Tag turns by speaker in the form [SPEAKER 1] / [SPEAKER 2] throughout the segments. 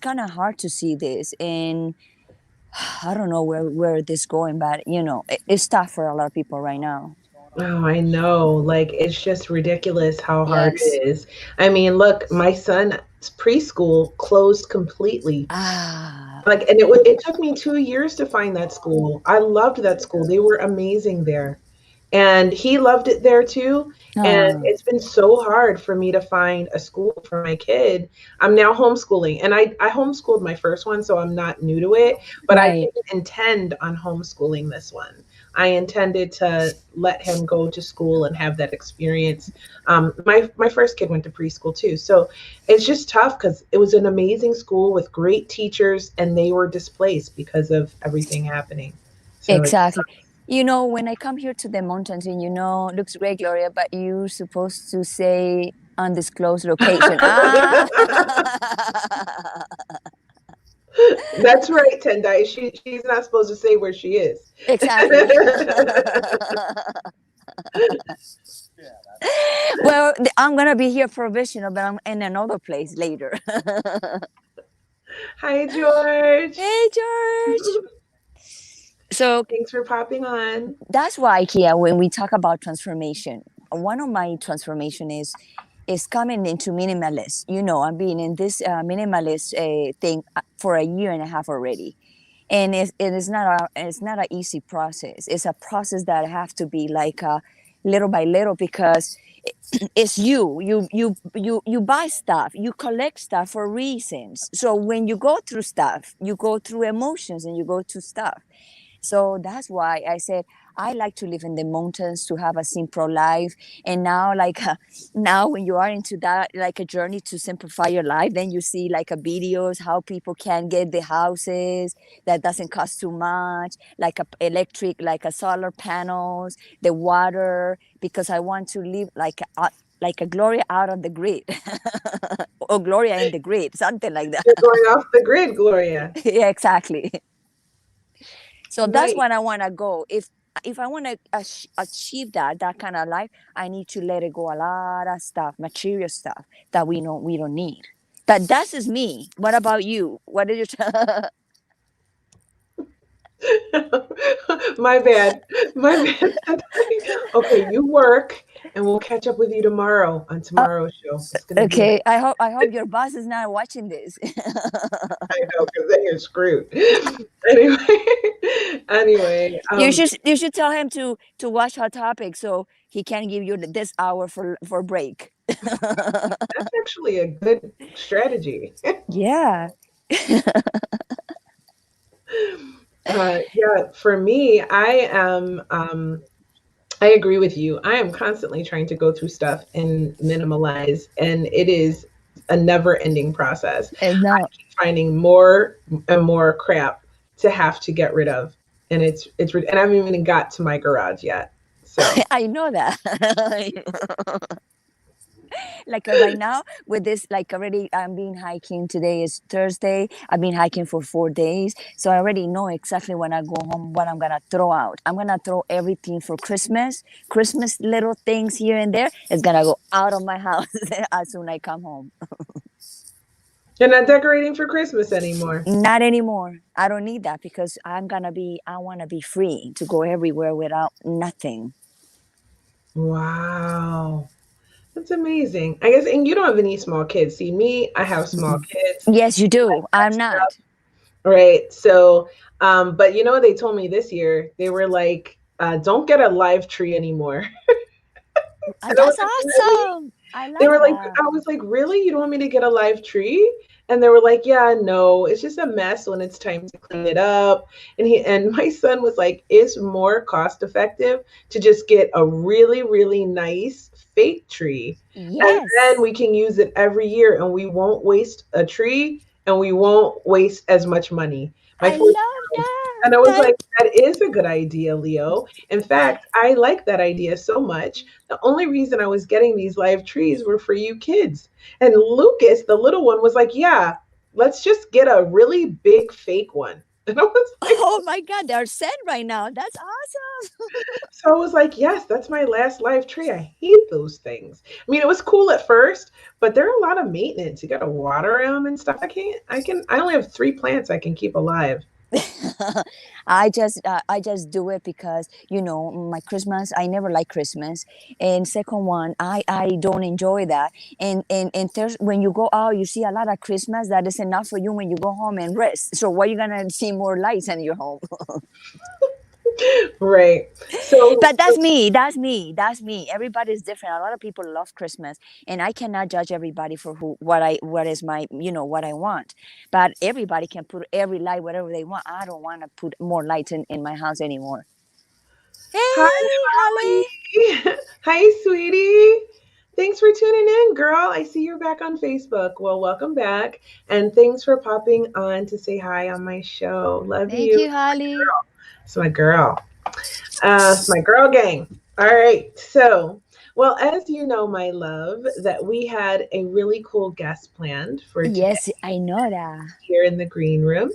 [SPEAKER 1] kind of hard to see this, and I don't know where this is going, but it's tough for a lot of people right now.
[SPEAKER 2] Oh, I know. Like, it's just ridiculous how hard
[SPEAKER 1] Yes.
[SPEAKER 2] it is. I mean, look, my son's preschool closed completely.
[SPEAKER 1] Ah,
[SPEAKER 2] Like, and it took me 2 years to find that school. I loved that school. They were amazing there. And he loved it there too. And
[SPEAKER 1] ah,
[SPEAKER 2] it's been so hard for me to find a school for my kid. I'm now homeschooling, and I homeschooled my first one, so I'm not new to it, but I
[SPEAKER 1] right.
[SPEAKER 2] didn't intend on homeschooling this one. I intended to let him go to school and have that experience. My first kid went to preschool too, so it's just tough because it was an amazing school with great teachers, and they were displaced because of everything happening. So it's
[SPEAKER 1] Exactly. When I come here to the mountains, and looks great, Gloria, but you're supposed to say undisclosed location. Ah,
[SPEAKER 2] That's right, Tendai. She's not supposed to say where she is.
[SPEAKER 1] exactly. Well, I'm gonna be here provisional, but I'm in another place later.
[SPEAKER 2] Hi, George.
[SPEAKER 1] Hey, George. So
[SPEAKER 2] Thanks for popping on.
[SPEAKER 1] that's why here, when we talk about transformation, one of my transformation is coming into minimalist. I've been in this minimalist thing for a year and a half already, and it's not an easy process. It's a process that have to be like little by little, because it's you buy stuff, you collect stuff for reasons. So when you go through stuff, you go through emotions, and you go through stuff. So that's why I said I like to live in the mountains, to have a simple life. And now, like now, when you are into that, like a journey to simplify your life, then you see like a videos how people can get the houses that doesn't cost too much, like a electric, like a solar panels, the water, because I want to live like a Gloria out of the grid, or Gloria in the grid, something like that.
[SPEAKER 2] You're going off the grid, Gloria.
[SPEAKER 1] Yeah, exactly. So that's
[SPEAKER 2] Nice.
[SPEAKER 1] when I want to go. If I want to achieve that kind of life, I need to let it go, a lot of stuff, material stuff that we don't need. That is me. What about you? What did you?
[SPEAKER 2] My bad. My bad. Okay, you work, and we'll catch up with you tomorrow on
[SPEAKER 1] uh,
[SPEAKER 2] tomorrow's show. It's gonna be
[SPEAKER 1] okay.
[SPEAKER 2] nice.
[SPEAKER 1] I hope your boss is not watching this.
[SPEAKER 2] I know, because then you're screwed. Anyway, anyway,
[SPEAKER 1] You should tell him to watch our topic, so he can give you this hour for break.
[SPEAKER 2] that's actually a good strategy.
[SPEAKER 1] Yeah.
[SPEAKER 2] Yeah, for me, I agree with you. I am constantly trying to go through stuff and minimalize, and it is a never-ending process.
[SPEAKER 1] And
[SPEAKER 2] I
[SPEAKER 1] now
[SPEAKER 2] keep finding more and more crap to have to get rid of, and and I haven't even got to my garage yet. So,
[SPEAKER 1] I know that. Like right now with this, like already I'm been hiking. Today is Thursday. I've been hiking for 4 days, so I already know exactly when I go home what I'm gonna throw out. I'm gonna throw everything for Christmas little things here and there. It's gonna go out of my house as soon as I come home.
[SPEAKER 2] you're not decorating for Christmas anymore.
[SPEAKER 1] Not anymore. I don't need that, because I want to be free to go everywhere without nothing.
[SPEAKER 2] Wow. That's amazing. I guess, and you don't have any small kids. See, me, I have small
[SPEAKER 1] Mm-mm.
[SPEAKER 2] kids.
[SPEAKER 1] Yes, you
[SPEAKER 2] I
[SPEAKER 1] do. I'm
[SPEAKER 2] got
[SPEAKER 1] not.
[SPEAKER 2] stuff. Right. So, but you know what they told me this year? They were like, don't get a live tree anymore. And I was
[SPEAKER 1] That's
[SPEAKER 2] like, really?
[SPEAKER 1] awesome. I
[SPEAKER 2] They
[SPEAKER 1] like
[SPEAKER 2] were like,
[SPEAKER 1] that.
[SPEAKER 2] I was like, really? You don't want me to get a live tree? And they were like, yeah, no, it's just a mess when it's time to clean it up. And my son was like, it's more cost effective to just get a really, really nice fake tree. And then
[SPEAKER 1] Yes.
[SPEAKER 2] we can use it every year, and we won't waste a tree, and we won't waste as much money. My
[SPEAKER 1] I
[SPEAKER 2] 14,
[SPEAKER 1] love that.
[SPEAKER 2] and I was
[SPEAKER 1] That
[SPEAKER 2] like, that is a good idea, Leo. In fact, I like that idea so much. The only reason I was getting these live trees were for you kids. And Lucas, the little one, was like, yeah, let's just get a really big fake one. And I was like,
[SPEAKER 1] Oh my God, they're set right now. That's awesome.
[SPEAKER 2] so I was like, yes, that's my last live tree. I hate those things. I mean, it was cool at first, but they're a lot of maintenance. You got to water them and stuff. I only have 3 plants I can keep alive.
[SPEAKER 1] I just do it because my Christmas. I never like Christmas, and second one, I don't enjoy that. And there's, when you go out, you see a lot of Christmas. That is enough for you when you go home and rest. So why you gonna see more lights in your home?
[SPEAKER 2] Right. So,
[SPEAKER 1] But that's me. That's me. That's me. Everybody's different. A lot of people love Christmas, and I cannot judge everybody for what is my what I want. But everybody can put every light whatever they want. I don't want to put more lights in my house anymore.
[SPEAKER 2] hi,
[SPEAKER 1] Hey, Holly.
[SPEAKER 2] Holly. Hi, sweetie. Thanks for tuning in, girl. I see you're back on Facebook. Well, welcome back. And thanks for popping on to say hi on my show. Love
[SPEAKER 1] Thank
[SPEAKER 2] you.
[SPEAKER 1] you, Holly.
[SPEAKER 2] It's my girl. It's my girl gang. All right. So, well, as you know, my love, that we had a really cool guest planned for today
[SPEAKER 1] Yes, I know that.
[SPEAKER 2] here in the green room.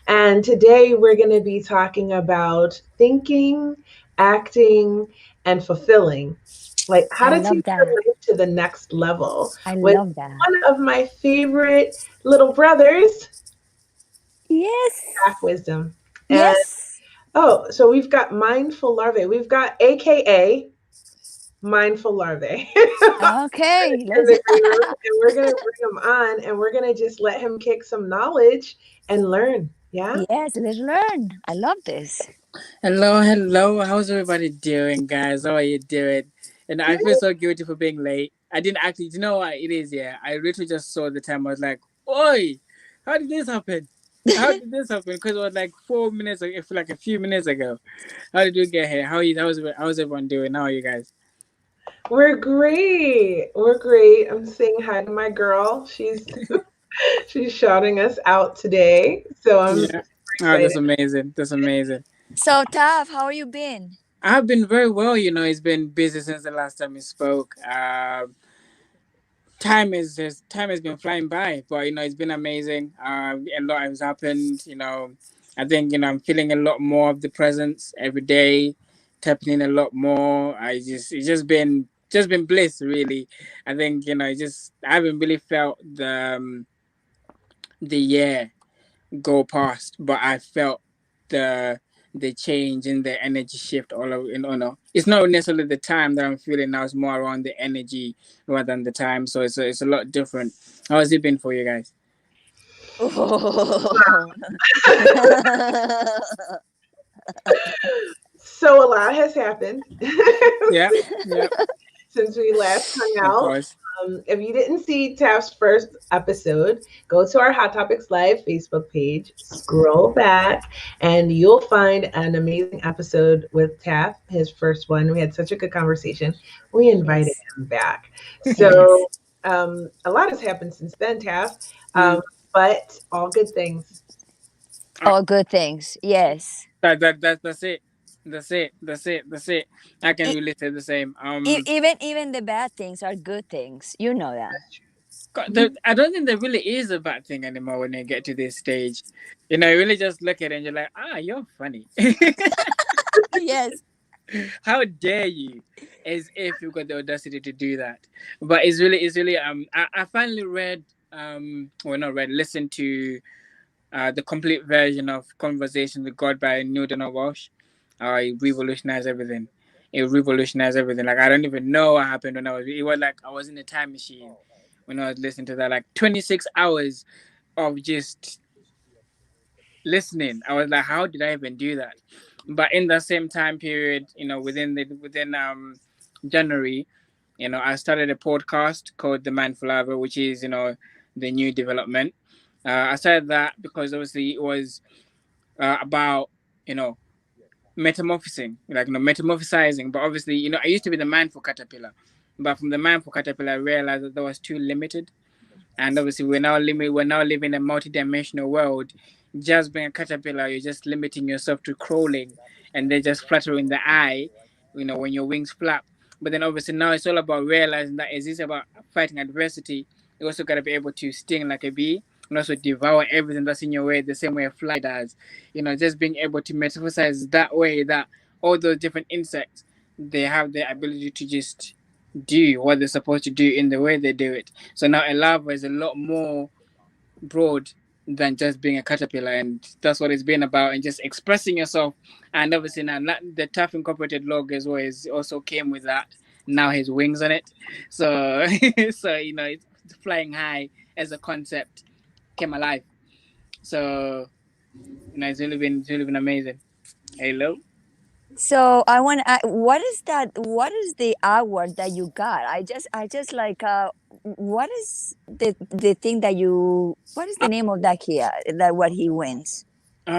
[SPEAKER 2] And today we're going to be talking about thinking, acting, and fulfilling. Like how
[SPEAKER 1] I
[SPEAKER 2] to
[SPEAKER 1] love
[SPEAKER 2] take your
[SPEAKER 1] that.
[SPEAKER 2] life to the next level
[SPEAKER 1] I
[SPEAKER 2] with
[SPEAKER 1] love that.
[SPEAKER 2] one of my favorite little brothers,
[SPEAKER 1] Yes.
[SPEAKER 2] Half Wisdom. And
[SPEAKER 1] Yes.
[SPEAKER 2] oh, so we've got Mindful Larvae. We've got AKA Mindful Larvae
[SPEAKER 1] Okay.
[SPEAKER 2] in
[SPEAKER 1] Let's.
[SPEAKER 2] the green room. And we're going to bring him on and we're going to just let him kick some knowledge and learn. Yeah?
[SPEAKER 1] Yes. Let's learn. I love this.
[SPEAKER 3] Hello, hello. How's everybody doing, guys? How are you doing? And I feel so guilty for being late. I didn't actually, you know what it is? Yeah, I literally just saw the time. I was like, "Oi, how did this happen? How did this happen?" Because it was like 4 minutes, if like a few minutes ago. How did you get here? How are you? How's everyone doing? How are you guys?
[SPEAKER 2] We're great. We're great. I'm saying hi to my girl. She's shouting us out today. So I'm
[SPEAKER 3] Yeah.
[SPEAKER 2] super
[SPEAKER 3] Oh,
[SPEAKER 2] excited.
[SPEAKER 3] that's amazing. That's amazing.
[SPEAKER 1] So, Tav, how are you been?
[SPEAKER 3] I've been very well. It's been busy since the last time we spoke. Time has been flying by, but it's been amazing. A lot has happened. I think I'm feeling a lot more of the presence every day, tapping in a lot more. It's just been bliss, really. I think I haven't really felt the year go past, but I felt the the change in the energy shift all over. No, it's not necessarily the time that I'm feeling now. It's more around the energy rather than the time. So it's a lot different. How has it been for you guys?
[SPEAKER 1] Oh.
[SPEAKER 2] So a lot has happened
[SPEAKER 3] Yeah, yeah,
[SPEAKER 2] since we last hung
[SPEAKER 3] of
[SPEAKER 2] out.
[SPEAKER 3] course.
[SPEAKER 2] If you didn't see Taft's first episode, go to our Hot Topics Live Facebook page, scroll back, and you'll find an amazing episode with Taft, his first one. We had such a good conversation. We invited
[SPEAKER 1] Yes.
[SPEAKER 2] him back.
[SPEAKER 1] Yes.
[SPEAKER 2] So a lot has happened since then, Taft,
[SPEAKER 3] Mm.
[SPEAKER 2] but all good things.
[SPEAKER 3] Uh,
[SPEAKER 1] All good things. Yes.
[SPEAKER 3] that's it. That's it. I can
[SPEAKER 1] E-
[SPEAKER 3] really say the same.
[SPEAKER 1] even the bad things are good things. You know that.
[SPEAKER 3] God, I don't think there really is a bad thing anymore when you get to this stage. You really just look at it and you're like, you're funny.
[SPEAKER 1] Yes.
[SPEAKER 3] How dare you? As if you've got the audacity to do that. But it's really I finally read well not read, listened to the complete version of Conversation with God by Neil Donald Walsh. It revolutionized everything. It revolutionized everything. Like I don't even know what happened when it was like I was in a time machine when I was listening to that. Like 26 hours of just listening. I was like, how did I even do that? But in the same time period, within January, I started a podcast called The Mindful Hour, which is the new development. I started that because obviously it was about you know metamorphosing, like metamorphosizing. But obviously, I used to be the mindful caterpillar, but from the mindful caterpillar, I realized that that was too limited, and obviously we're now living in a multi-dimensional world. Just being a caterpillar, you're just limiting yourself to crawling and then just fluttering the eye, when your wings flap. But then obviously now it's all about realizing that is this about fighting adversity. You also got to be able to sting like a bee, and also devour everything that's in your way the same way a fly does. Just being able to metamorphosize that way, that all those different insects, they have the ability to just do what they're supposed to do in the way they do it. So now a larva is a lot more broad than just being a caterpillar, and that's what it's been about, and just expressing yourself. And obviously now the tough incorporated log as well is also came with that. Now his wings on it, so so it's flying high as a concept came alive. So it's really been amazing. Hello.
[SPEAKER 1] So I want to. What is that? What is the award that you got? I just like. What is the thing that you? What is the name of that here? That what he wins?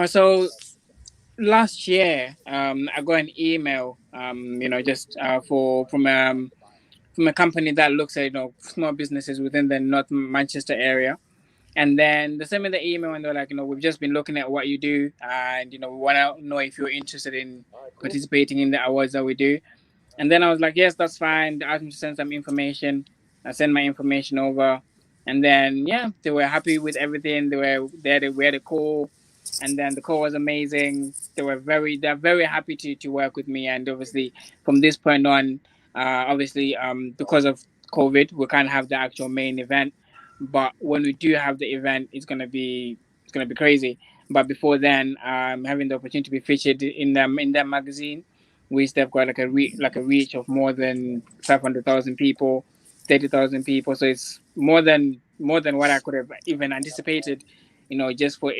[SPEAKER 3] So last year, I got an email, just from a company that looks at small businesses within the North Manchester area. And then they sent me the email and they're like, we've just been looking at what you do, and we want to know if you're interested in participating in the awards that we do. And then I was like, yes, that's fine. They asked me to send some information. I sent my information over. And then, yeah, they were happy with everything. We had a call. And then the call was amazing. They're very happy to work with me. And obviously, from this point on, obviously, because of COVID, we can't have the actual main event. But when we do have the event, it's gonna be crazy. But before then, having the opportunity to be featured in that magazine, which they've got like a reach of more than 500,000 people, 30,000 people. So it's more than what I could have even anticipated. Just for it